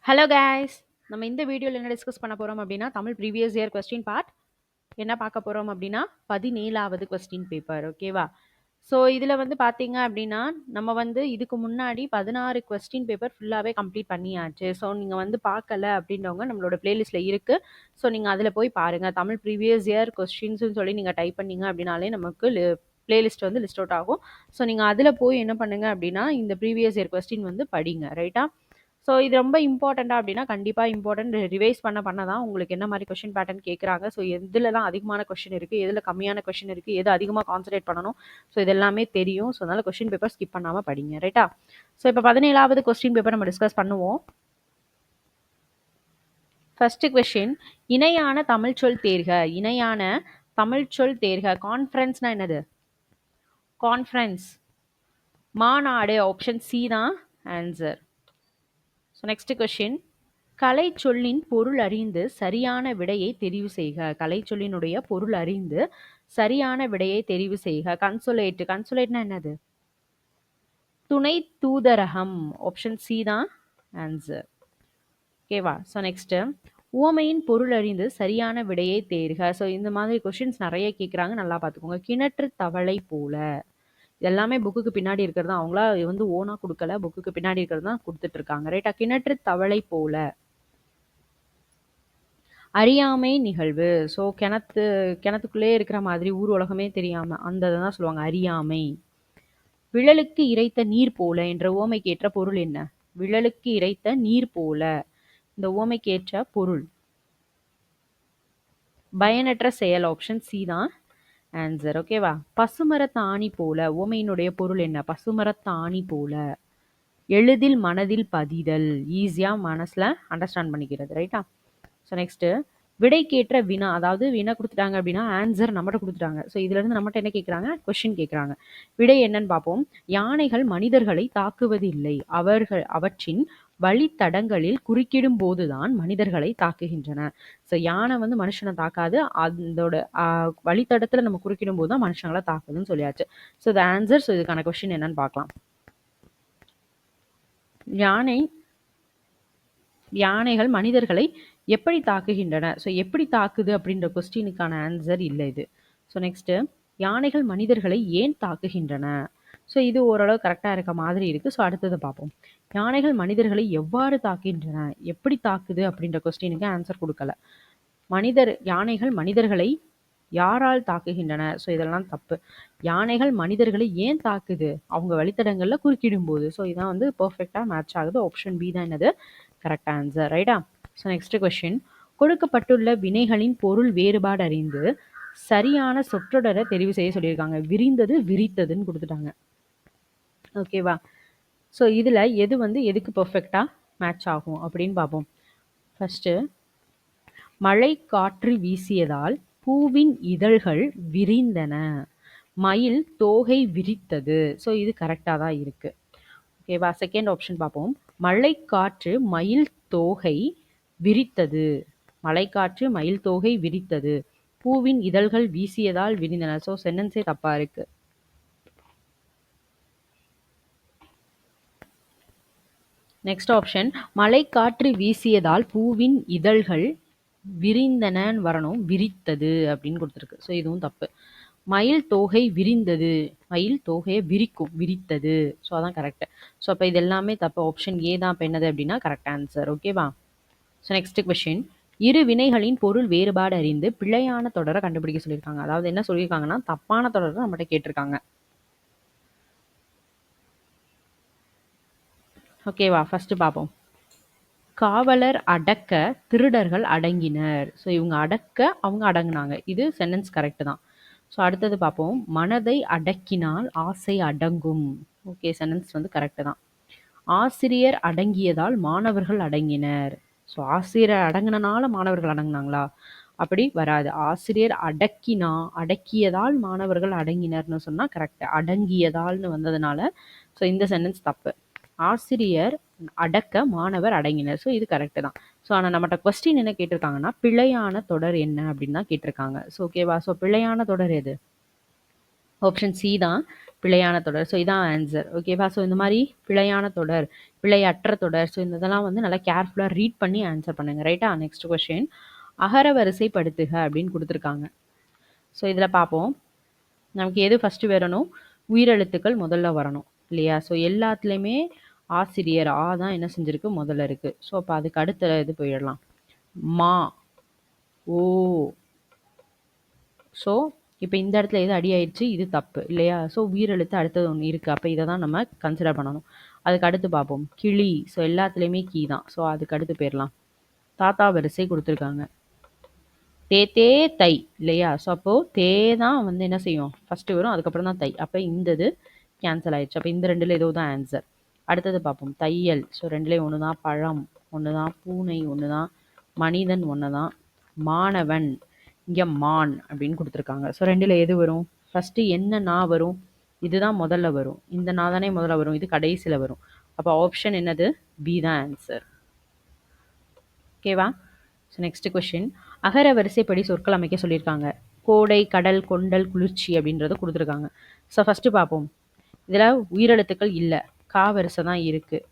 Hello guys! நம்ம இந்த வீடியோல என்ன டிஸ்கஸ் பண்ண போறோம் அப்படின்னா, Tamil previous year question part என்ன பார்க்க போறோம் அப்படின்னா, 17வது கொஸ்டின் பேப்பர். ஓகேவா? ஸோ இதில வந்து பார்த்தீங்க அப்படின்னா, நம்ம வந்து இதுக்கு முன்னாடி 16 கொஸ்டின் பேப்பர் ஃபுல்லாவே கம்ப்ளீட் பண்ணியாச்சு. ஸோ நீங்க வந்து பார்க்கல அப்படின்றவங்க நம்மளோட பிளேலிஸ்ட்ல இருக்கு. ஸோ நீங்க அதில போய் பாருங்க. தமிழ் ப்ரீவியஸ் இயர் கொஸ்டின்ஸ்ன்னு சொல்லி நீங்க டைப் பண்ணீங்க அப்படின்னாலே நமக்கு பிளேலிஸ்ட் வந்து லிஸ்ட் அவுட் ஆகும். ஸோ நீங்க அதில போய் என்ன பண்ணுங்க அப்படின்னா, இந்த ப்ரீவியஸ் இயர் கொஸ்டின் வந்து படிங்க. ரைட்டா? ஸோ இது ரொம்ப இம்பார்ட்டண்டா அப்படின்னா, கண்டிப்பா இம்பார்ட்டன்ட் ரிவைஸ் பண்ண தான் உங்களுக்கு என்ன மாரி கொஸ்டின் பேட்டர்ன் கேட்குறாங்க. ஸோ எதுலலாம் அதிகமான கொஸ்டின் இருக்கு, எதுல கம்மியான கொஸ்டின் இருக்கு, எது அதிகமா கான்சன்ட்ரேட் பண்ணணும். ஸோ இது எல்லாமே தெரியும். ஸோ அதனால கொஸ்டின் பேப்பர் ஸ்கிப் பண்ணாம படிங்க. ரைட்டா? ஸோ இப்போ 17வது கொஸ்டின் பேப்பர் நம்ம டிஸ்கஸ் பண்ணுவோம். ஃபர்ஸ்ட் கொஸ்டின், இணையான தமிழ்ச்சொல் தேர்க. இணையான தமிழ்ச்சொல் தேர்க. கான்ஃபரன்ஸ்னா என்னது? கான்ஃபரன்ஸ். மாநாடு. ஆப்ஷன் சி தான் ஆன்சர். ஸோ நெக்ஸ்ட் கொஸ்டின், கலை சொல்லின் பொருள் அறிந்து சரியான விடையை தெரிவு செய்க. கலை சொல்லினுடைய பொருள் அறிந்து சரியான விடையை தெரிவு செய்க. கன்சோலேட். கன்சோலேட்னா என்னது? துணை தூதரகம். ஆப்ஷன் சி தான் ஆன்சர். ஓகேவா? ஸோ நெக்ஸ்ட், உவமையின் பொருள் அறிந்து சரியான விடையை தேர்க. ஸோ இந்த மாதிரி கொஸ்டின்ஸ் நிறைய கேட்குறாங்க, நல்லா பார்த்துக்கோங்க. கிணற்று தவளை போல. எல்லாமே புக்குக்கு பின்னாடி இருக்கிறது தான், அவங்களா வந்து ஓனா கொடுக்கல, புக்குக்கு பின்னாடி இருக்கிறது தான் கொடுத்துட்டு இருக்காங்க. ரைட்டா? கிணற்று தவளை போல. அறியாமை நிகழ்வு. ஸோ கிணத்துக்குள்ளே இருக்கிற மாதிரி ஊர் உலகமே தெரியாம அந்த இதை தான் சொல்லுவாங்க அறியாமை. விழலுக்கு இறைத்த நீர் போல என்ற உவமைக்கு ஏற்ற பொருள் என்ன? விழலுக்கு இறைத்த நீர் போல இந்த உவமைக்கு ஏற்ற பொருள் பயனற்ற செயல். ஆப்ஷன் சி தான் ஆன்சர். ஓகேவா? பசுமரத்தாணி போல உவமையினுடைய பொருள் என்ன? பசுமரத்தாணி போல எளிதில் மனதில் பதிதல். ஈஸியா மனசுல அண்டர்ஸ்டாண்ட் பண்ணிக்கிறது. ரைட்டா? ஸோ நெக்ஸ்ட், விடைக்கேற்ற வினா. அதாவது வினா கொடுத்துட்டாங்க அப்படின்னா ஆன்சர் நம்மகிட்ட கொடுத்துட்டாங்க. ஸோ இதுல இருந்து நம்மகிட்ட என்ன கேட்குறாங்க? கொஸ்டின் கேட்குறாங்க. விடை என்னன்னு பார்ப்போம். யானைகள் மனிதர்களை தாக்குவதில்லை, அவற்றின் வழித்தடங்களில் குறுக்கிடும் போதுதான் மனிதர்களை தாக்குகின்றன. ஸோ யானை வந்து மனுஷனை தாக்காது, அதோட வழித்தடத்துல நம்ம குறுக்கிடும் போது தான் மனுஷங்களை தாக்குதுன்னு சொல்லியாச்சு. ஸோ இது ஆன்சர். ஸோ இதுக்கான கொஸ்டின் என்னன்னு பார்க்கலாம். யானைகள் மனிதர்களை எப்படி தாக்குகின்றன? ஸோ எப்படி தாக்குது அப்படின்ற கொஸ்டினுக்கான ஆன்சர் இல்லை இது. ஸோ நெக்ஸ்ட், யானைகள் மனிதர்களை ஏன் தாக்குகின்றன? ஸோ இது ஓரளவு கரெக்டாக இருக்க மாதிரி இருக்கு. ஸோ அடுத்தது பார்ப்போம். யானைகள் மனிதர்களை எவ்வாறு தாக்குகின்றன, எப்படி தாக்குது அப்படின்ற கொஸ்டினுக்கு ஆன்சர் கொடுக்கல. யானைகள் மனிதர்களை யாரால் தாக்குகின்றன? ஸோ இதெல்லாம் தப்பு. யானைகள் மனிதர்களை ஏன் தாக்குது? அவங்க வழித்தடங்கள்ல குறுக்கிடும் போது. ஸோ இதான் வந்து பெர்ஃபெக்டா மேட்ச் ஆகுது. ஆப்ஷன் பி தான் என்னது கரெக்ட் ஆன்சர். ரைட்டா? ஸோ நெக்ஸ்ட் கொஸ்டின், கொடுக்கப்பட்டுள்ள வினைகளின் பொருள் வேறுபாடு அறிந்து சரியான சொற்றொடரை தெரிவு செய்ய சொல்லியிருக்காங்க. விரிந்தது விரித்ததுன்னு கொடுத்துட்டாங்க. ஓகேவா? ஸோ இதுல எது வந்து எதுக்கு பெர்ஃபெக்டா மேட்ச் ஆகும் அப்படின்னு பார்ப்போம். ஃபர்ஸ்ட், மழை காற்று வீசியதால் பூவின் இதழ்கள் விரிந்தன, மயில் தோகை விரித்தது. ஸோ இது கரெக்டாக தான் இருக்கு. ஓகேவா? செகண்ட் ஆப்ஷன் பார்ப்போம். மழை காற்று மயில் தோகை விரித்தது. மழைக்காற்று மயில் தோகை விரித்தது, பூவின் இதழ்கள் வீசியதால் விரிந்தன. ஸோ சென்டென்ஸே தப்பா இருக்கு. நெக்ஸ்ட் ஆப்ஷன், மழைக்காற்று வீசியதால் பூவின் இதழ்கள் விரிந்தனன்னு வரணும், விரித்தது அப்படின்னு கொடுத்துருக்கு. ஸோ இதுவும் தப்பு. மயில் தோகை விரிந்தது, மயில் தோகையை விரிக்கும், விரித்தது. ஸோ அதான் கரெக்ட். ஸோ அப்போ இது எல்லாமே தப்பு. ஆப்ஷன் ஏ தான் இப்போ என்னது அப்படின்னா கரெக்ட் ஆன்சர். ஓகேவா? ஸோ நெக்ஸ்ட் கொஸ்டின், இரு வினைகளின் பொருள் வேறுபாடு அறிந்து பிழையான தொடரை கண்டுபிடிக்க சொல்லியிருக்காங்க. அதாவது என்ன சொல்லியிருக்காங்கன்னா தப்பான தொடரை நம்மகிட்ட கேட்டிருக்காங்க. ஓகேவா? ஃபர்ஸ்ட் பார்ப்போம். காவலர் அடக்க திருடர்கள் அடங்கினர். ஸோ இவங்க அடக்க அவங்க அடங்குனாங்க. இது சென்டென்ஸ் கரெக்ட் தான். ஸோ அடுத்தது பார்ப்போம். மனதை அடக்கினால் ஆசை அடங்கும். ஓகே, சென்டென்ஸ் வந்து கரெக்ட் தான். ஆசிரியர் அடங்கியதால் மாணவர்கள் அடங்கினர். ஸோ ஆசிரியர் அடங்கினால மாணவர்கள் அடங்கினாங்களா? அப்படி வராது. ஆசிரியர் அடக்கியதால் மாணவர்கள் அடங்கினர்னு சொன்னால் கரெக்ட். அடங்கியதால்னு வந்ததுனால ஸோ இந்த சென்டென்ஸ் தப்பு. ஆசிரியர் அடக்க மாணவர் அடங்கினர். ஸோ இது கரெக்ட் தான். ஸோ ஆனால் நம்மகிட்ட கொஸ்டின் என்ன கேட்டிருக்காங்கன்னா பிழையான தொடர் என்ன அப்படின்னு தான் கேட்டிருக்காங்க. ஸோ ஓகேவா? ஸோ பிழையான தொடர் எது? ஆப்ஷன் சி தான் பிழையான தொடர். ஸோ இதான் ஆன்சர். ஓகேவா? ஸோ இந்த மாதிரி பிழையான தொடர், பிழையற்ற தொடர், ஸோ இந்த இதெல்லாம் வந்து நல்லா கேர்ஃபுல்லாக ரீட் பண்ணி ஆன்சர் பண்ணுங்க. ரைட்டா? நெக்ஸ்ட் கொஸ்டின், அகர வரிசைப்படுத்துக அப்படின்னு கொடுத்துருக்காங்க. ஸோ இதில் பார்ப்போம். நமக்கு எது ஃபஸ்ட்டு வரணும்? உயிரெழுத்துக்கள் முதல்ல வரணும் இல்லையா? ஸோ எல்லாத்துலேயுமே ஆசிரியர் ஆ தான் என்ன செஞ்சுருக்கு? முதல்ல இருக்குது. ஸோ அப்போ அதுக்கு அடுத்த இது போயிடலாம். மா, ஓ. ஸோ இப்போ இந்த இடத்துல எது அடி ஆயிடுச்சு? இது தப்பு இல்லையா? ஸோ உயிரெழுத்து அடுத்தது ஒன்று இருக்குது. அப்போ இதை தான் நம்ம கன்சிடர் பண்ணணும். அதுக்கு அடுத்து பார்ப்போம். கிளி. ஸோ எல்லாத்துலேயுமே கீ தான். ஸோ அதுக்கு அடுத்து போயிடலாம். தாத்தா வரிசை கொடுத்துருக்காங்க. தே தே தை இல்லையா? ஸோ அப்போது தே தான் வந்து என்ன செய்யும்? ஃபஸ்ட்டு வரும், அதுக்கப்புறம் தான் தை. அப்போ இந்த இது கேன்சல் ஆயிடுச்சு. அப்போ இந்த ரெண்டில் ஏதோ தான் ஆன்சர். அடுத்தது பார்ப்போம். தையல். ஸோ ரெண்டுலேயும் ஒன்று தான். பழம் ஒன்று தான். பூனை ஒன்று தான். மனிதன் ஒன்று தான். மாணவன், இங்கே மான் அப்படின்னு கொடுத்துருக்காங்க. ஸோ ரெண்டில் எது வரும்? ஃபஸ்ட்டு என்ன நா வரும்? இதுதான் முதல்ல வரும். இந்த நா தானே முதல்ல வரும், இது கடைசியில் வரும். அப்போ ஆப்ஷன் என்னது? பி தான் ஆன்சர். ஓகேவா? ஸோ நெக்ஸ்ட் கொஷின், அகர வரிசைப்படி சொற்கள் அமைக்க சொல்லியிருக்காங்க. கோடை, கடல், கொண்டல், குளிர்ச்சி அப்படின்றத கொடுத்துருக்காங்க. ஸோ ஃபஸ்ட்டு பார்ப்போம். இதில் உயிரெழுத்துக்கள் இல்லை, கா வரிசை தான் இருக்குது.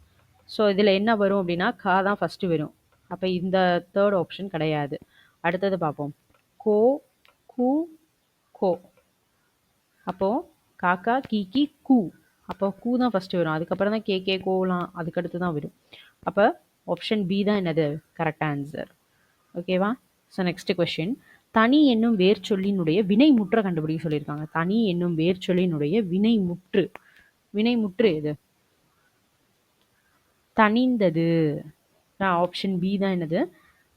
ஸோ இதில் என்ன வரும் அப்படின்னா கா தான் ஃபஸ்ட்டு வரும். அப்போ இந்த தேர்ட் ஆப்ஷன் கிடையாது. அடுத்தது பார்ப்போம். கோ, கு, கோ. அப்போது காக்கா, கீக்கி, கூ. அப்போ கூ தான் ஃபஸ்ட்டு வரும், அதுக்கப்புறம் தான் கே கே கோலாம் அதுக்கடுத்து தான் வரும். அப்போ ஆப்ஷன் பி தான் என்னது? Correct answer. ஓகேவா? ஸோ நெக்ஸ்ட் கொஷின், தனி என்னும் வேர்ச்சொல்லினுடைய வினைமுற்ற கண்டுபிடிக்க சொல்லியிருக்காங்க. தனி என்னும் வேர்ச்சொல்லினுடைய வினைமுற்று. வினைமுற்று எது? தனிந்தது. ஆப்ஷன் பி தான் என்னது?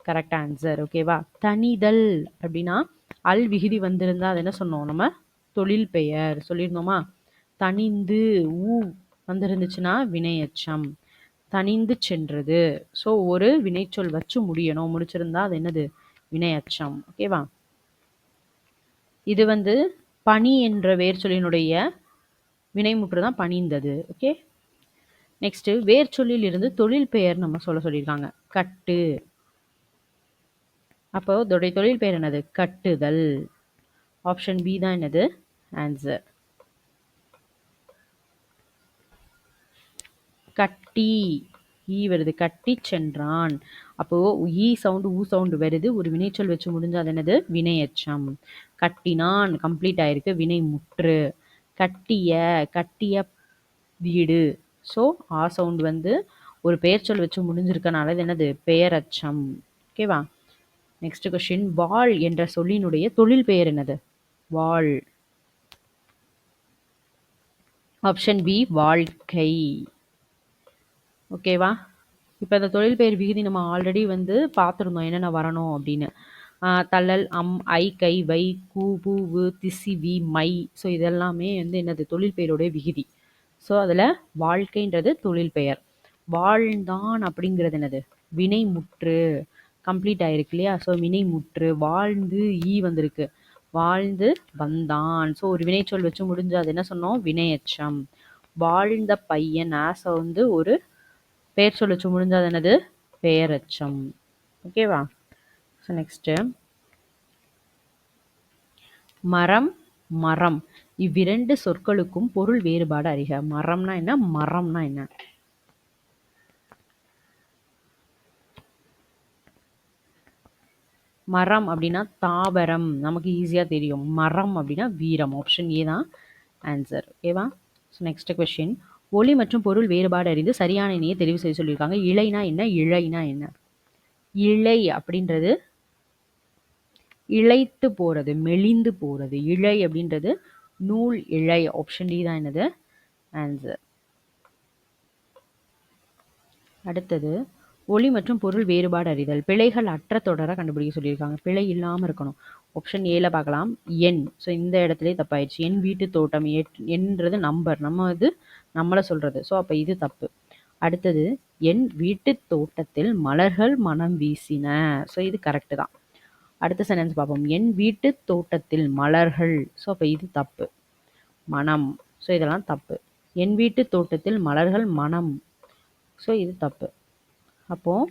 Correct answer. ஓகேவா? தனிதல் அப்படின்னா அல் விகுதி வந்திருந்தா அது என்ன சொன்னோம் நம்ம? தொழில் பெயர் சொல்லியிருந்தோமா? தனிந்து ஊ வந்திருந்துச்சுன்னா வினையச்சம். தனிந்து சென்றது. ஸோ ஒரு வினைச்சொல் வச்சு முடியணும், முடிச்சிருந்தா அது என்னது? வினையச்சம். ஓகேவா? இது வந்து பனி என்ற வேர்ச்சொல்லினுடைய வினைமுற்று தான் பணிந்தது. ஓகே, நெக்ஸ்ட் வேர்ச்சொல்லில் இருந்து தொழில் பெயர் நம்ம சொல்ல சொல்லியிருக்காங்க. கட்டு. அப்போ இதோடைய தொழில் பெயர் என்னது? கட்டுதல். ஆப்ஷன் பி தான் என்னது? ஆன்சர். கட்டி, ஈ வருது, கட்டி சென்றான். அப்போ ஈ சவுண்டு ஊ சவுண்டு வருது, ஒரு வினைச்சொல் வச்சு முடிஞ்சா அது என்னது? வினையச்சம். கட்டினான் கம்ப்ளீட் ஆயிருக்கு, வினை முற்று. கட்டிய, கட்டிய வீடு. ஸோ ஆ சவுண்டு வந்து ஒரு பெயர் சொல் வச்சு முடிஞ்சிருக்கனால இது என்னது? பெயரச்சம். ஓகேவா? நெக்ஸ்ட் கொஸ்டின், வாழ் என்ற சொல்லினுடைய தொழில் பெயர் என்னது? வாழ். ஆப்ஷன் பி வாழ்க்கை. ஓகேவா? இப்போ இந்த தொழில் பெயர் விகுதி நம்ம ஆல்ரெடி வந்து பார்த்துருந்தோம் என்னென்ன வரணும் அப்படின்னு. தள்ளல், அம், ஐ, கை, வை, கூ, பூவு, திசி, வி, மை. ஸோ இதெல்லாமே வந்து என்னது? தொழில் பெயருடைய விகுதி. ஸோ அதில் வாழ்க்கைன்றது தொழில் பெயர். வாழ்ந்தான் அப்படிங்கிறது என்னது? வினைமுற்று. கம்ப்ளீட் ஆயிருக்கு இல்லையா? ஸோ வினைமுற்று. வாழ்ந்து ஈ வந்திருக்கு, வாழ்ந்து வந்தான். ஸோ ஒரு வினைச்சொல் வச்சு முடிஞ்சு அது என்ன சொன்னோம்? வினையச்சம். வாழ்ந்த பையன் ஆச வந்து ஒரு பெயர் சொல் வச்சு முடிஞ்சது என்னது? பெயரச்சம். ஓகேவா? ஸோ நெக்ஸ்ட்டு, மரம், மரம் இவ்விரண்டு சொற்களுக்கும் பொருள் வேறுபாடு அறிக. மரம்னா என்ன? மரம்னா என்ன? மரம் அப்படின்னா தாவரம், நமக்கு ஈஸியாக தெரியும். மரம் அப்படின்னா வீரம். ஆப்ஷன் ஏ தான் ஆன்சர். ஓகேவா? ஸோ நெக்ஸ்ட் கொஸ்டின், ஒலி மற்றும் பொருள் வேறுபாடு அறிந்து சரியான இணையை தெரிவு செய்ய சொல்லியிருக்காங்க. இழைனா என்ன? இழைனா என்ன? இழை அப்படின்றது இழைத்து போகிறது, மெலிந்து போகிறது. இழை அப்படின்றது நூல் இழை. ஆப்ஷன் டி தான் என்னது? ஆன்சர். அடுத்தது, ஒலி மற்றும் பொருள் வேறுபாடு அறிதல். பிழைகள் அற்ற தொடரை கண்டுபிடிக்க சொல்லியிருக்காங்க. பிழை இல்லாமல் இருக்கணும். ஆப்ஷன் ஏல பார்க்கலாம். எண். ஸோ இந்த இடத்துல தப்பாயிடுச்சு. என் வீட்டு தோட்டம். என்றது நம்பர், நம்ம இது நம்மளை சொல்கிறது. ஸோ அப்போ இது தப்பு. அடுத்தது, என் வீட்டு தோட்டத்தில் மலர்கள் மனம் வீசின. ஸோ இது கரெக்டு தான். அடுத்த சென்டென்ஸ் பார்ப்போம். என் வீட்டு தோட்டத்தில் மலர்கள். ஸோ அப்போ இது தப்பு. மனம். ஸோ இதெல்லாம் தப்பு. என் வீட்டு தோட்டத்தில் மலர்கள் மனம். ஸோ இது தப்பு. அப்போது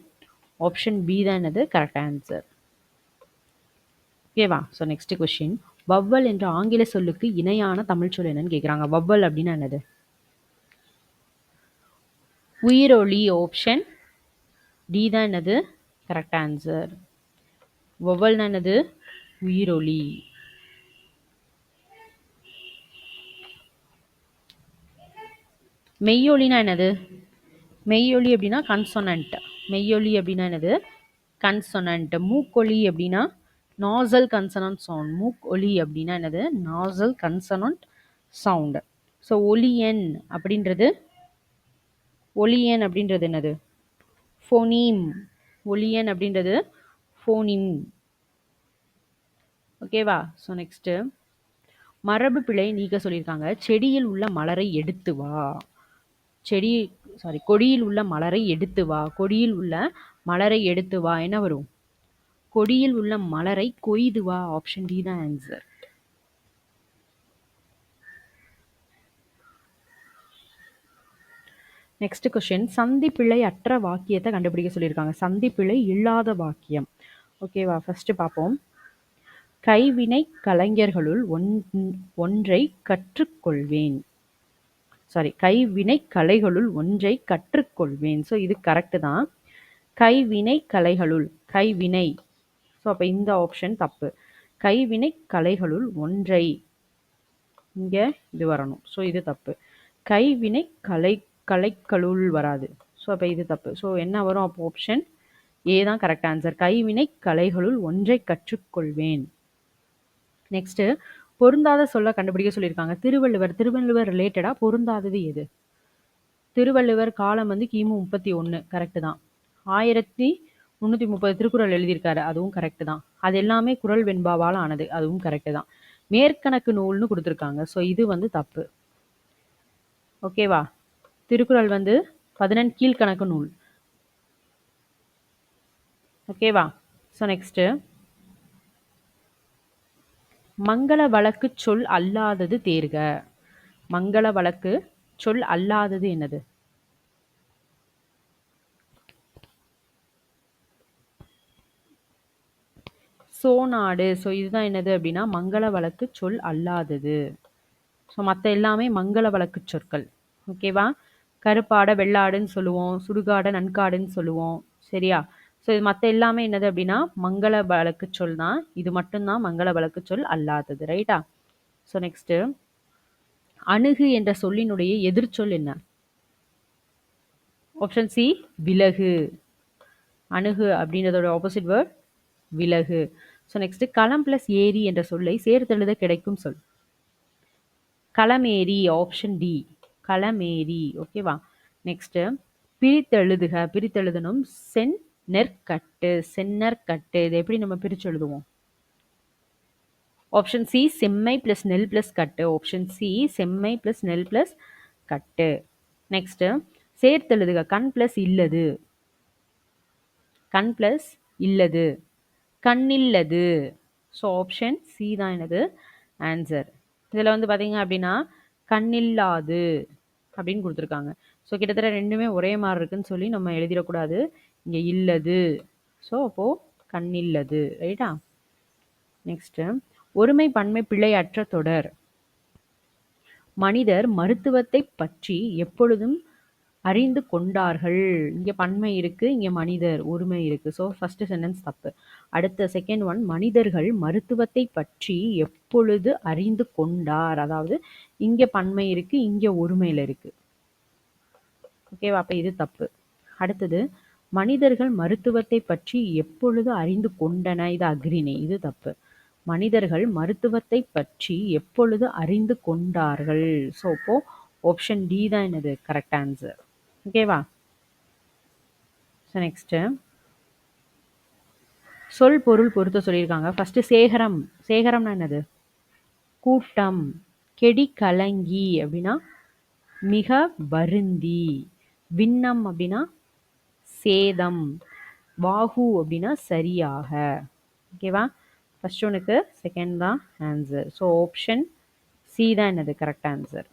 ஆப்ஷன் பி தான் என்னது? Correct answer. ஓகேவா? ஸோ நெக்ஸ்ட் கொஸ்டின், வவ்வல் என்ற ஆங்கில சொல்லுக்கு இணையான தமிழ் சொல் என்னன்னு கேட்குறாங்க. வவ்வல் அப்படின்னா என்னது? உயிரொலி. ஆப்ஷன் டி தான் என்னது கரெக்ட் ஆன்சர். வவ்வல்னா என்னது? உயிரொலி. மெய்யொலினா என்னது? மெய்யொலி அப்படின்னா கன்சொனன்ட். மெய்யொலி அப்படின்னா என்னது? கன்சொனன்ட். மூக்கொலி அப்படின்னா நாசல் கன்சனன்ட் சவுண்ட். மூக்கொலி அப்படின்னா என்னது? Nozzle consonant sound. ஸோ ஒலியன் அப்படின்றது என்னது? ஃபோனீம். ஒலியன் அப்படின்றது ஃபோனிம். ஓகேவா? ஸோ நெக்ஸ்ட்டு மரபு பிழை நீக்க சொல்லியிருக்காங்க. செடியில் உள்ள மலரை எடுத்து வா. கொடியில் உள்ள மலரை எடுத்து வா. கொடியில் உள்ள மலரை எடுத்து வா என்ன வரும்? கொடியில் உள்ள மலரை கொய்து வா. ஆப்ஷன் டி தான் ஆன்சர். நெக்ஸ்ட் கொஸ்டின், சந்தி பிழை அற்ற வாக்கியத்தை கண்டுபிடிக்க சொல்லியிருக்காங்க. சந்தி பிழை இல்லாத வாக்கியம். ஓகேவா? ஃபர்ஸ்ட் பார்ப்போம். கைவினை கலைஞர்களுள் ஒன்றை கற்றுக்கொள்வேன். கைவினை கலைகளுள் ஒன்றை கற்றுக்கொள்வேன். ஸோ இது கரெக்டு தான். கைவினை கலைகளுள், கைவினை. ஸோ அப்போ இந்த ஆப்ஷன் தப்பு. கைவினை கலைகளுள் ஒன்றை, இங்கே இது வரணும். ஸோ இது தப்பு. கைவினை கலைகளுள் வராது. ஸோ அப்போ இது தப்பு. ஸோ என்ன வரும்? அப்போ ஆப்ஷன் ஏ தான் கரெக்ட் ஆன்சர். கைவினை கலைகளுள் ஒன்றை கற்றுக்கொள்வேன். நெக்ஸ்ட், பொருந்தாத சொல்ல கண்டுபிடிக்க சொல்லியிருக்காங்க. திருவள்ளுவர் ரிலேட்டடா பொருந்தாதது எது? திருவள்ளுவர் காலம் வந்து கிமு 31. கரெக்டு தான். 1330 திருக்குறள் எழுதியிருக்காரு. அதுவும் கரெக்டு தான். அது எல்லாமே குறள் வெண்பாவால் ஆனது. அதுவும் கரெக்டு தான். மேற்கணக்கு நூல்னு கொடுத்துருக்காங்க. ஸோ இது வந்து தப்பு. ஓகேவா? திருக்குறள் வந்து 14 கீழ்கணக்கு நூல். ஓகேவா? ஸோ நெக்ஸ்ட், மங்கள வழக்கு சொல் அல்லாதது தேர்க. மங்கள வழக்கு சொல் அல்லாதது என்னது? சோநாடு. ஸோ இதுதான் என்னது அப்படின்னா மங்கள வழக்கு சொல் அல்லாதது. ஸோ மற்ற எல்லாமே மங்கள வழக்கு சொற்கள். ஓகேவா? கருப்பாடை வெள்ளாடுன்னு சொல்லுவோம், சுடுகாடை நன்காடுன்னு சொல்லுவோம். சரியா? ஸோ இது மற்ற எல்லாமே என்னது அப்படின்னா மங்கள வழக்கு சொல் தான். இது மட்டும்தான் மங்கள வழக்கு சொல் அல்லாதது. ரைட்டா? ஸோ நெக்ஸ்ட், அணுகு என்ற சொல்லினுடைய எதிர்ச்சொல் என்ன? ஆப்ஷன் சி விலகு. அணுகு அப்படின்றதோட ஆப்போசிட் வேர்ட் விலகு. ஸோ நெக்ஸ்ட், களம் பிளஸ் ஏரி என்ற சொல்லை சேர்த்தெழுத கிடைக்கும் சொல். களமேரி. ஆப்ஷன் டி களமேரி. ஓகேவா? நெக்ஸ்ட், பிரித்தெழுதுக. பிரித்தெழுதணும் செந்நெற்கட்டு. செந்நெற்கட்டு. இது எப்படி நம்ம பிரிச்சு எழுதுவோம்? ஆப்ஷன் சி செம்மை பிளஸ் நெல் பிளஸ் கட்டு. ஆப்ஷன் சி செம்மை பிளஸ் நெல் பிளஸ் கட்டு. நெக்ஸ்ட், சேர்த்தெழுதுக. கண் பிளஸ் இல்லது. கண் பிளஸ் இல்லது. கண்ணில்லது. ஸோ ஆப்ஷன் சி தான் என்னது ஆன்சர். இதில் வந்து பார்த்தீங்க அப்படின்னா கண்ணில்லாது அப்படின்னு கொடுத்துருக்காங்க. ஸோ கிட்டத்தட்ட ரெண்டுமே ஒரே மாதிரி இருக்குன்னு சொல்லி நம்ம எழுதிடக்கூடாது. இங்கே இல்லது. ஸோ அப்போது கண்ணில்லது. ரைட்டா? நெக்ஸ்ட்டு, ஒருமை பன்மை பிழையற்ற தொடர். மனிதர் மருத்துவத்தை பற்றி எப்பொழுதும் அறிந்து கொண்டார்கள். இங்கே பன்மை இருக்கு, இங்கே மனிதர் ஒருமை இருக்கு. ஸோ ஃபர்ஸ்ட் சென்டென்ஸ் தப்பு. அடுத்த செகண்ட் ஒன், மனிதர்கள் மருத்துவத்தை பற்றி எப்பொழுது அறிந்து கொண்டார். அதாவது இங்கே பன்மை இருக்கு, இங்கே ஒருமையில் இருக்கு. ஓகேவா? அப்போ இது தப்பு. அடுத்தது, மனிதர்கள் மருத்துவத்தை பற்றி எப்பொழுது அறிந்து கொண்டன. இது அக்ரிணை. இது தப்பு. மனிதர்கள் மருத்துவத்தை பற்றி எப்பொழுது அறிந்து கொண்டார்கள். ஸோ அப்போ ஆப்ஷன் டி தான் என்னது கரெக்ட் ஆன்சர். ஓகேவா? ஸோ நெக்ஸ்ட்டு, சொல் பொருள் பொறுத்த சொல்லியிருக்காங்க. ஃபர்ஸ்ட் சேகரம். சேகரம்னா என்னது? கூட்டம். கெடி கலங்கி அப்படின்னா மிக வருந்தி. விண்ணம் அப்படின்னா சேதம். வாகு அப்படின்னா சரியாக. ஓகேவா? ஃபர்ஸ்ட் ஒனுக்கு செகண்ட் தான் ஆன்சர். ஸோ ஆப்ஷன் சி தான் என்னது கரெக்ட் ஆன்சர்.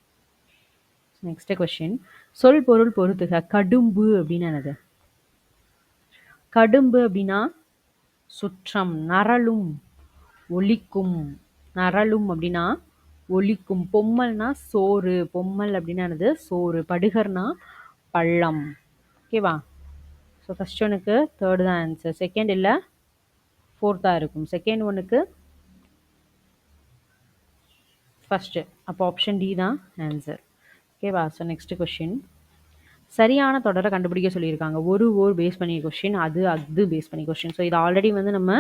நெக்ஸ்ட் கொஸ்டின், சொல் பொருள் பொறுத்துக. கடும்பு அப்படின்னா என்னது? கடும்பு அப்படின்னா சுற்றம். நரலும் ஒலிக்கும். நரலும் அப்படின்னா ஒலிக்கும். பொம்மல்னா சோறு. பொம்மல் அப்படின்னா என்னது? சோறு. படுகர்னா பள்ளம். ஓகேவா? ஸோ ஃபர்ஸ்ட் ஒனுக்கு தேர்டு தான் ஆன்சர். செகண்ட் இல்லை, ஃபோர்த்தாக இருக்கும். செகண்ட் ஒனுக்கு ஃபஸ்ட்டு. அப்போ ஆப்ஷன் டி தான் ஆன்சர். ஓகேவா? So next question. சரியான தொடரை கண்டுபிடிக்க சொல்லியிருக்காங்க. ஒரு ஓர் பேஸ் பண்ணி கொஷின், அது பேஸ் பண்ணி கொஷின். ஸோ இது ஆல்ரெடி வந்து நம்ம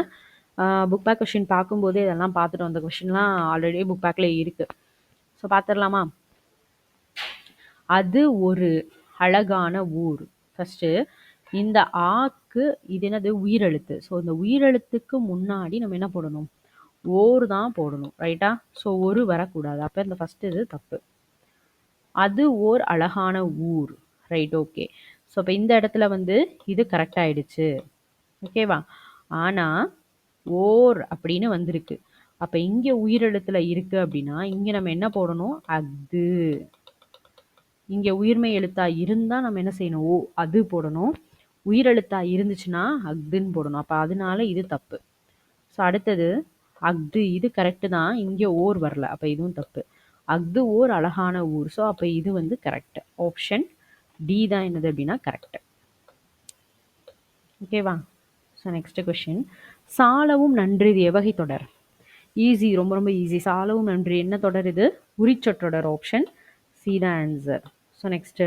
புக் பேக் கொஷின் பார்க்கும்போது இதெல்லாம் பார்த்துட்டு வந்த கொஷின்லாம் ஆல்ரெடி புக் பேக்கில் இருக்குது. ஸோ பார்த்துடலாமா? அது ஒரு அழகான ஊர். ஃபஸ்ட்டு இந்த ஆக்கு இது என்னது? உயிரெழுத்து. ஸோ இந்த உயிரெழுத்துக்கு முன்னாடி நம்ம என்ன போடணும்? ஓர் தான் போடணும். ரைட்டா? ஸோ ஒரு வரக்கூடாது. அப்போ இந்த ஃபஸ்ட்டு இது தப்பு. அது ஓர் அழகான ஊர். Right, okay. ஸோ இப்போ இந்த இடத்துல வந்து இது கரெக்ட் ஆயிடுச்சு. ஓகேவா? ஆனால் ஓர் அப்படின்னு வந்திருக்கு. அப்போ இங்கே உயிரெழுத்துல இருக்கு அப்படின்னா இங்கே நம்ம என்ன போடணும்? அது. இங்கே உயிர்மை எழுத்தா இருந்தால் நம்ம என்ன செய்யணும்? ஓ அது போடணும். உயிரெழுத்தா இருந்துச்சுன்னா அக்துன்னு போடணும். அப்போ அதனால இது தப்பு. ஸோ அடுத்தது அக்து, இது கரெக்டு தான். இங்கே ஓர் வரல, அப்போ இதுவும் தப்பு. அக்து ஓர் அழகான ஊர். ஸோ அப்போ இது வந்து கரெக்ட். ஆப்ஷன் டி தான் என்னது அப்படின்னா கரெக்ட். ஓகேவா? So next question. சாலவும் நன்று இது எவகை தொடர்? ஈஸி, ரொம்ப ரொம்ப ஈஸி. சாலவும் நன்று என்ன தொடர் இது? உரிச்சொற்றொடர். ஆப்ஷன் சி தான் ஆன்சர். ஸோ நெக்ஸ்ட்டு,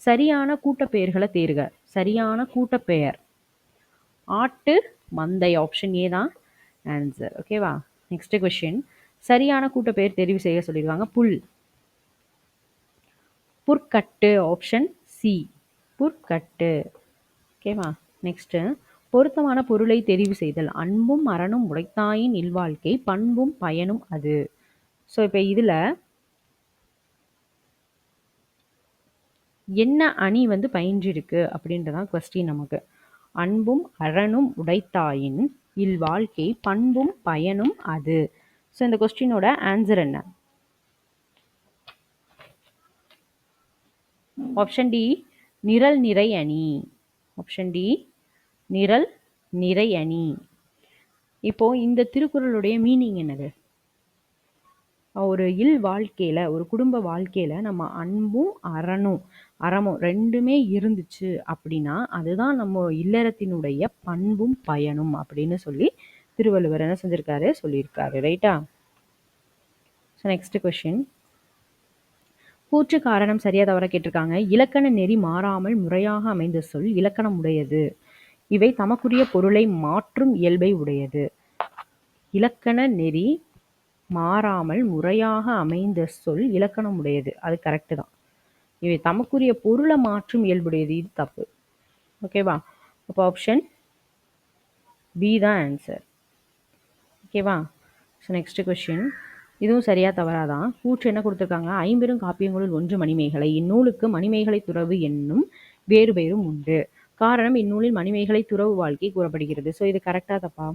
சரியான கூட்டப்பெயர்களை தேர்க. சரியான கூட்டப்பெயர் ஆட்டு மந்தை. ஆப்ஷன் ஏ தான் ஆன்சர். ஓகேவா? Next question. சரியான கூட்டப்பெயர் தெரிவு செய்ய சொல்லியிருக்காங்க. புல். புற்கட்டு. ஆப்ஷன் சி, புற்கட்டு. ஓகேவா? நெக்ஸ்ட்டு, பொருத்தமான பொருளை தெரிவு செய்தல். அன்பும் அறனும் உடைத்தாயின் இல்வாழ்க்கை, பண்பும் பயனும் அது. ஸோ இப்போ இதில் என்ன அணி வந்து பயின்றிருக்கு அப்படின்றதான் கொஸ்டின் நமக்கு. அன்பும் அறனும் உடைத்தாயின் இல்வாழ்க்கை, பண்பும் பயனும் அது. ஸோ இந்த கொஸ்டினோட ஆன்சர் என்ன? ஆப்ஷன் டி, நிரல் நிறை அணி. ஆப்ஷன் டி, நிரல் நிறை அணி. இப்போ இந்த திருக்குறளுடைய மீனிங் என்னது? ஒரு இல் வாழ்க்கையில, ஒரு குடும்ப வாழ்க்கையில நம்ம அன்பும் அறமும் ரெண்டுமே இருந்துச்சு அப்படின்னா அதுதான் நம்ம இல்லறத்தினுடைய பண்பும் பயனும் அப்படின்னு சொல்லி திருவள்ளுவர் என்ன செஞ்சிருக்காரு? சொல்லியிருக்காரு. ரைட்டா? So next question. கூற்று காரணம் சரியா தவற கேட்டிருக்காங்க. இலக்கண நெறி மாறாமல் முறையாக அமைந்த சொல் இலக்கணம் உடையது. இவை தமக்குரிய பொருளை மாற்றும் இயல்பை உடையது. இலக்கண நெறி மாறாமல் முறையாக அமைந்த சொல் இலக்கணம் உடையது. அது கரெக்டு தான். இவை தமக்குரிய பொருளை மாற்றும் இயல்புடையது. இது தப்பு. ஓகேவா? அப்போ ஆப்ஷன் பி தான் ஆன்சர். ஓகேவா? So next question. இதுவும் சரியா தவறாதான். கூற்று என்ன கொடுத்துருக்காங்க? ஐம்பெரும் காப்பியங்களுள் ஒன்று மணிமேகலை. இந்நூலுக்கு மணிமேகலை துறவு என்னும் வேறு பெயரும் உண்டு. காரணம், இந்நூலில் மணிமேகலை துறவு வாழ்க்கை கூறப்படுகிறது. ஸோ இது கரெக்டா தப்பா?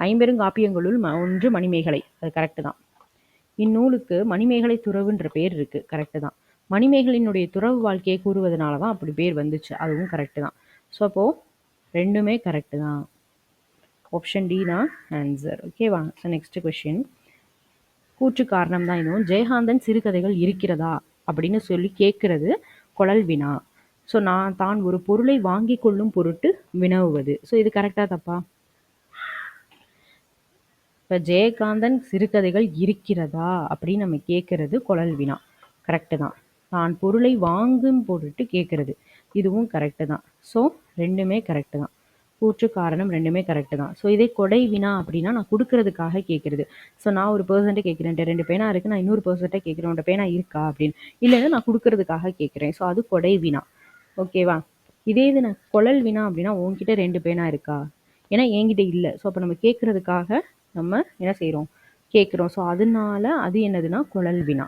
ஐம்பெரும் காப்பியங்களுள் ஒன்று மணிமேகலை, அது கரெக்டு தான். இந்நூலுக்கு மணிமேகலை துறவுன்ற பேர் இருக்கு, கரெக்டு தான். மணிமேகலையினுடைய துறவு வாழ்க்கையை கூறுவதனால தான் அப்படி பேர் வந்துச்சு, அதுவும் கரெக்டு தான். ஸோ அப்போது ரெண்டுமே கரெக்டு தான். ஆப்ஷன் டி தான் ஆன்சர். ஓகேவா? So next question. கூற்று காரணம் தான் இதுவும். ஜெயகாந்தன் சிறுகதைகள் இருக்கிறதா அப்படின்னு சொல்லி கேட்கறது குழல் வினா. ஸோ நான் தான் ஒரு பொருளை வாங்கி கொள்ளும் பொருட்டு வினவுவது. ஸோ இது கரெக்டா தப்பா? இப்போ ஜெயகாந்தன் சிறுகதைகள் இருக்கிறதா அப்படின்னு நம்ம கேட்கறது குழல் வினா. கரெக்டு தான். தான் பொருளை வாங்கும் பொருட்டு கேட்கறது, இதுவும் கரெக்டு தான். ஸோ ரெண்டுமே கரெக்டு தான். கூற்று காரணம் ரெண்டுமே கரெக்டு தான். ஸோ இதே கொடை வினா அப்படின்னா நான் கொடுக்கறதுக்காக கேட்குறது. ஸோ நான் ஒரு பர்சன்ட்டை கேட்குறேன், ரெண்டு பேனா இருக்குது, நான் இன்னொரு பர்சன்ட்டை கேட்குறேன், உன்ட்ட பேனா இருக்கா அப்படின்னு. இல்லைன்னா நான் கொடுக்கறதுக்காக கேட்குறேன். ஸோ அது கொடை வினா. ஓகேவா? இதே இது நான் குழல் வினா அப்படின்னா உன்கிட்ட ரெண்டு பேனா இருக்கா, ஏன்னா என்கிட்ட இல்லை. ஸோ அப்போ நம்ம கேட்குறதுக்காக நம்ம என்ன செய்கிறோம்? கேட்குறோம். ஸோ அதனால அது என்னதுன்னா குழல் வினா.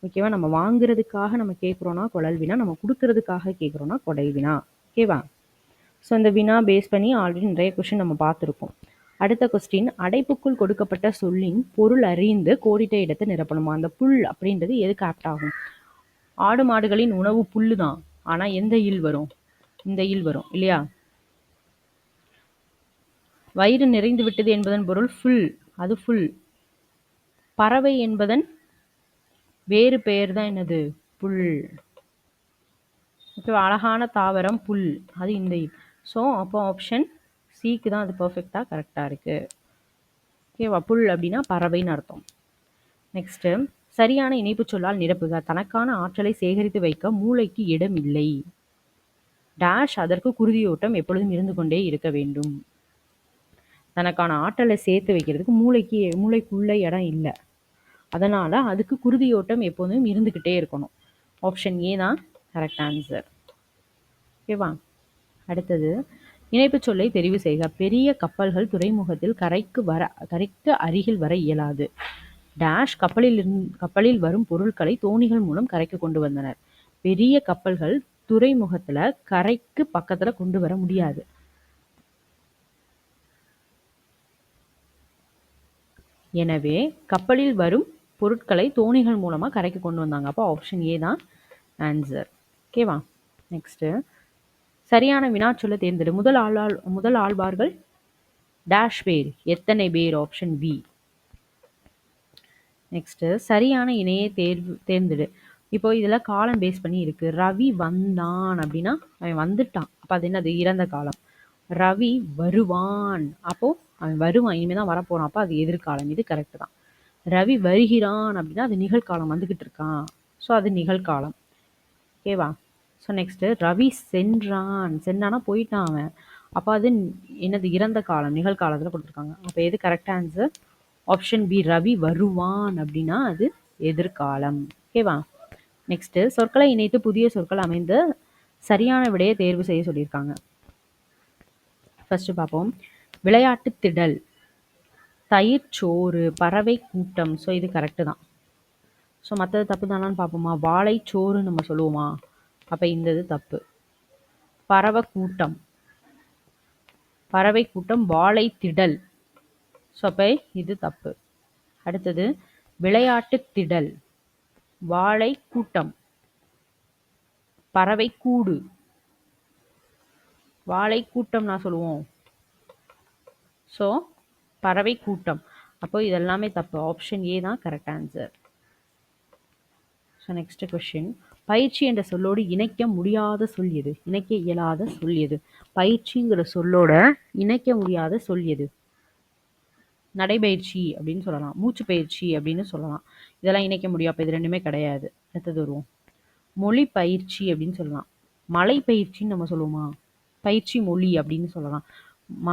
ஓகேவா? நம்ம வாங்குறதுக்காக நம்ம கேட்குறோன்னா குழல் வினா, நம்ம கொடுக்கறதுக்காக கேட்குறோன்னா கொடை வினா. ஓகேவா? ஸோ இந்த வினா பேஸ் பண்ணி ஆல்ரெடி நிறைய கொஸ்டின் நம்ம பார்த்துருக்கோம். அடுத்த கொஸ்டின். அடைப்புக்குள் கொடுக்கப்பட்ட சொல்லின் பொருள் அறிந்து கோடிட்ட இடத்தை நிரப்பணுமா? அந்த புல் அப்படின்றது எதுக்கு ஆப்ட் ஆகும்? ஆடு மாடுகளின் உணவு புல்லு தான், ஆனால் எந்த இல் வரும்? இந்த இல் வரும் இல்லையா? வயிறு நிறைந்து விட்டது என்பதன் பொருள் ஃபுல், அது ஃபுல். பறவை என்பதன் வேறு பெயர் தான் என்னது? புல். ஓகேவா? அழகான தாவரம் புல். அது இந்த ஸோ அப்போ ஆப்ஷன் சிக்கு தான் அது பர்ஃபெக்டாக கரெக்டாக இருக்குது. ஓகேவா? புல் அப்படின்னா பறவைன்னு அர்த்தம். நெக்ஸ்ட்டு, சரியான இணைப்பு சொல்லால் நிரப்புக. தனக்கான ஆற்றலை சேகரித்து வைக்க மூளைக்கு இடம் இல்லை. டேஷ் அதற்கு குருதியோட்டம் எப்பொழுதும் இருந்து கொண்டே இருக்க வேண்டும். தனக்கான ஆற்றலை சேர்த்து வைக்கிறதுக்கு மூளைக்குள்ள இடம் இல்லை. அதனால் அதுக்கு குருதியோட்டம் எப்போதும் இருந்துக்கிட்டே இருக்கணும். ஆப்ஷன் ஏ தான் கரெக்ட் ஆன்சர். ஓகேவா? அடுத்தது, இணைப்பு சொல்லை தெரிவு செய்க. பெரிய கப்பல்கள் துறைமுகத்தில் கரைக்கு அருகில் வர இயலாது. டேஷ் கப்பலில் வரும் பொருட்களை தோணிகள் மூலம் கரைக்கு கொண்டு வந்தனர். பெரிய கப்பல்கள் துறைமுகத்துல கரைக்கு பக்கத்துல கொண்டு வர முடியாது. எனவே கப்பலில் வரும் பொருட்களை தோணிகள் மூலமா கரைக்கு கொண்டு வந்தாங்க. அப்போ ஆப்ஷன் ஏ தான் ஆன்சர். ஓகேவா? நெக்ஸ்ட், சரியான வினாச்சொல்லை தேர்ந்தெடு. முதல் ஆழ்வார்கள் டேஷ் பேர், எத்தனை பேர்? Option B. நெக்ஸ்ட், சரியான இணையை தேர்ந்தெடு. இப்போ இதில் காலம் பேஸ் பண்ணி இருக்கு. ரவி வந்தான் அப்படின்னா அவன் வந்துட்டான், அப்போ அது என்னது? இறந்த காலம். ரவி வருவான், அப்போ அவன் வருவான், இனிமேல் தான் வரப்போறான், அப்போ அது எதிர்காலம். இது கரெக்ட் தான். ரவி வருகிறான் அப்படின்னா அது நிகழ்காலம், வந்துக்கிட்டு இருக்கான், ஸோ அது நிகழ்காலம். ஓகேவா? ஸோ நெக்ஸ்ட்டு, ரவி சென்றானா போயிட்டான் அவன், அப்போ அது என்னது? இறந்த காலம், நிகழ்காலத்தில் கொடுத்துருக்காங்க. அப்போ எது correct answer? Option B, Ravi வருவான் அப்படின்னா அது எதிர்காலம். ஓகேவா? நெக்ஸ்ட்டு, சொற்களை இணைத்து புதிய சொற்கள் அமைந்து சரியான விடையை தேர்வு செய்ய சொல்லியிருக்காங்க. ஃபர்ஸ்ட் பார்ப்போம். விளையாட்டு திடல், தயிர் சோறு, பறவை கூட்டம். ஸோ இது கரெக்டு தான். ஸோ மற்றது தப்பு தானான்னு பார்ப்போமா? வாழை சோறு நம்ம சொல்லுவோமா? அப்போ இந்த இது தப்பு. பறவை கூட்டம் வாழை திடல். ஸோ அப்போ இது தப்பு. அடுத்தது, விளையாட்டு திடல், வாழை கூட்டம், பறவை கூடு. வாழை கூட்டம் நான் சொல்லுவோம், ஸோ பறவை கூட்டம். அப்போ இதெல்லாமே தப்பு. ஆப்ஷன் ஏ தான் correct answer. So next question, பயிற்சி என்ற சொல்லோடு இணைக்க முடியாத சொல் எது? இணைக்க இயலாத சொல் எது? பயிற்சிங்கிற சொல்லோட இணைக்க முடியாத சொல் எது? நடைபயிற்சி அப்படின்னு சொல்லலாம், மூச்சு பயிற்சி அப்படின்னு சொல்லலாம். இதெல்லாம் இணைக்க முடியும், அப்போ இது ரெண்டுமே கிடையாது. அடுத்தது வருவோம். மொழி பயிற்சி அப்படின்னு சொல்லலாம். மலை பயிற்சின்னு நம்ம சொல்லுவோமா? பயிற்சி மொழி அப்படின்னு சொல்லலாம்.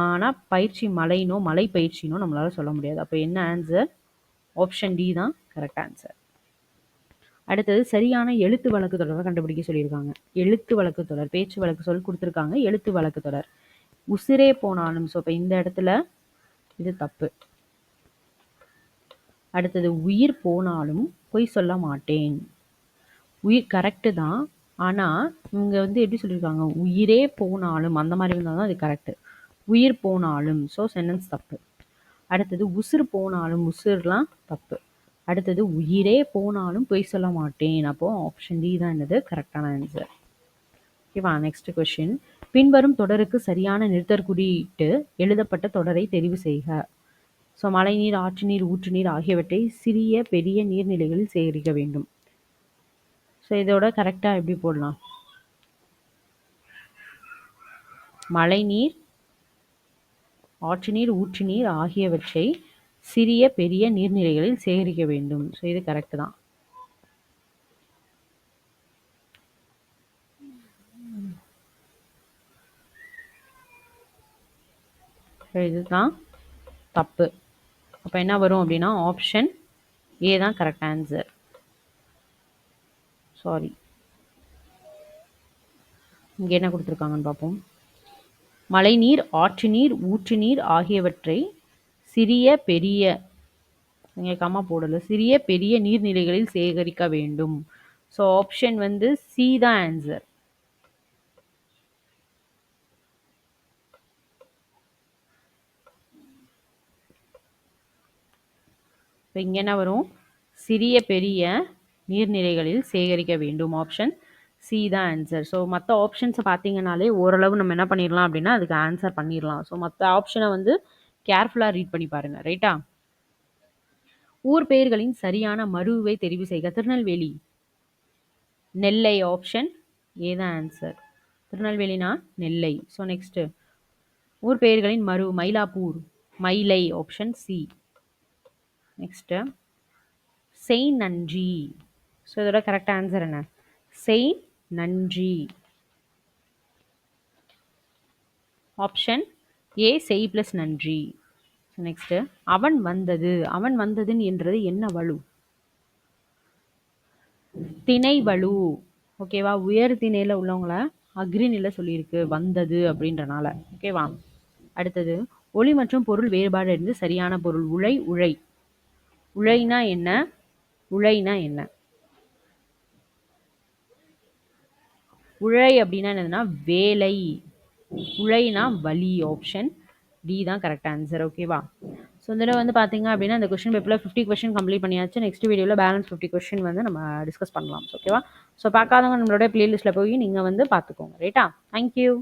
ஆனால் பயிற்சி மலைனோ மலை பயிற்சினோ நம்மளால சொல்ல முடியாது. அப்போ என்ன ஆன்சர்? ஆப்ஷன் டி தான் கரெக்ட் ஆன்சர். அடுத்தது, சரியான எழுத்து வழக்கு தொடரை கண்டுபிடிக்க சொல்லியிருக்காங்க. எழுத்து வழக்கு தொடர், பேச்சு வழக்கு சொல் கொடுத்துருக்காங்க. எழுத்து வழக்கு தொடர், உசிரே போனாலும். ஸோ இப்போ இந்த இடத்துல இது தப்பு. அடுத்தது, உயிர் போனாலும் பொய் சொல்ல மாட்டேன். உயிர் கரெக்டு தான், ஆனால் இங்கே எப்படி சொல்லியிருக்காங்க? உயிரே போனாலும், அந்த மாதிரி இருந்தால் தான் அது கரெக்டு. உயிர் போனாலும், ஸோ சென்டென்ஸ் தப்பு. அடுத்தது, உசுறு போனாலும், உசுர்லாம் தப்பு. அடுத்தது, உயிரே போனாலும் பொய் சொல்ல மாட்டேன். அப்போது ஆப்ஷன் டி தான் என்னது? கரெக்டான ஆன்சர். ஓகேவா? நெக்ஸ்ட் கொஸ்டின், பின்வரும் தொடருக்கு சரியான நிறுத்தற் குறியிட்டு எழுதப்பட்ட தொடரை தெரிவு செய்க. ஸோ மழைநீர், ஆற்று நீர், ஊற்று நீர் ஆகியவற்றை சிறிய பெரிய நீர்நிலைகளில் சேகரிக்க வேண்டும். ஸோ இதோட கரெக்டாக எப்படி போடலாம்? மழைநீர், ஆற்று நீர், ஊற்று நீர் ஆகியவற்றை சிறிய பெரிய நீர்நிலைகளில் சேகரிக்க வேண்டும். ஸோ இது கரெக்டு தான். இதுதான் தப்பு. அப்போ என்ன வரும் அப்படின்னா ஆப்ஷன் ஏ தான் கரெக்ட் ஆன்சர். சாரி, இங்கே என்ன கொடுத்துருக்காங்கன்னு பார்ப்போம். மழைநீர், ஆற்று நீர், ஊற்று நீர் ஆகியவற்றை சிறிய பெரிய, இங்கே கம்மா போடல, சிறிய பெரிய நீர்நிலைகளில் சேகரிக்க வேண்டும். ஸோ ஆப்ஷன் சி தான் ஆன்சர். இப்போ இங்கே என்ன வரும்? சிறிய பெரிய நீர்நிலைகளில் சேகரிக்க வேண்டும். ஆப்ஷன் சி தான் ஆன்சர். ஸோ மற்ற ஆப்ஷன்ஸை பார்த்தீங்கனாலே ஓரளவு நம்ம என்ன பண்ணிடலாம் அப்படின்னா அதுக்கு ஆன்சர் பண்ணிடலாம். ஸோ மற்ற ஆப்ஷனை கேர்ஃபுல்லாக ரீட் பண்ணி பாருங்கள். ரைட்டா? ஊர் பெயர்களின் சரியான மருவை தெரிவு செய்க. திருநெல்வேலி, நெல்லை. ஆப்ஷன் ஏ தான் ஆன்சர். திருநெல்வேலினா நெல்லை. ஸோ நெக்ஸ்ட் ஊர் பெயர்களின் மரு. மயிலாப்பூர், மயிலை. Option C. நெக்ஸ்ட் செய் நன்றி. ஸோ இதோட கரெக்ட் ஆன்சர் என்ன? செய் நன்றி. ஆப்ஷன் ஏ செய் பிளஸ் நன்றி. நெக்ஸ்ட் அவன் வந்தது. அவன் வந்ததுன்னு என்றது என்ன வலு? திணை வலு. ஓகேவா? உயர் திணையில உள்ளவங்கள அக்ரிநில சொல்லியிருக்கு வந்தது அப்படின்றனால. ஓகேவா? அடுத்தது ஒளி மற்றும் பொருள் வேறுபாடு இருந்து சரியான பொருள். உழை, உழை. உழைனா என்ன? உழைனா என்ன? உழை அப்படின்னா என்னதுன்னா வேலை. உழைனா வலி. ஆப்ஷன் டி தான் கரெக்ட் ஆன்சர். ஓகேவா? ஸோ இதில் வந்து பார்த்தீங்க அப்படின்னா இந்த கொஸ்டின் பேப்பரில் 50 கொஸ்டின் கம்ப்ளீட் பண்ணியாச்சு. நெக்ஸ்ட் வீடியோவில் பேலன்ஸ் 50 கொஸ்டின் வந்து நம்ம டிஸ்கஸ் பண்ணலாம். ஓகேவா? ஸோ பார்க்காதவங்க நம்மளோட பிளேலிஸ்ட்டில் போய் நீங்கள் வந்து பார்த்துக்கோங்க. ரைட்டா? தேங்க்யூ.